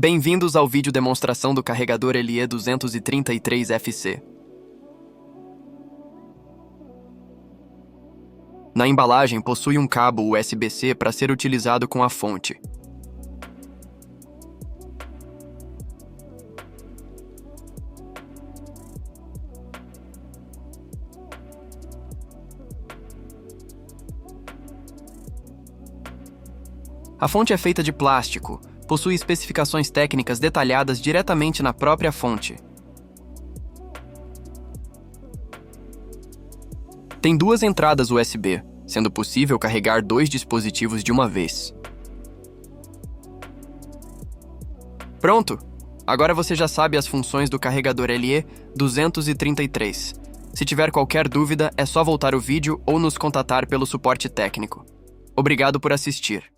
Bem-vindos ao vídeo demonstração do carregador LE-233FC. Na embalagem possui um cabo USB-C para ser utilizado com a fonte. A fonte é feita de plástico, possui especificações técnicas detalhadas diretamente na própria fonte. Tem duas entradas USB, sendo possível carregar dois dispositivos de uma vez. Pronto! Agora você já sabe as funções do carregador LE-233. Se tiver qualquer dúvida, é só voltar o vídeo ou nos contatar pelo suporte técnico. Obrigado por assistir.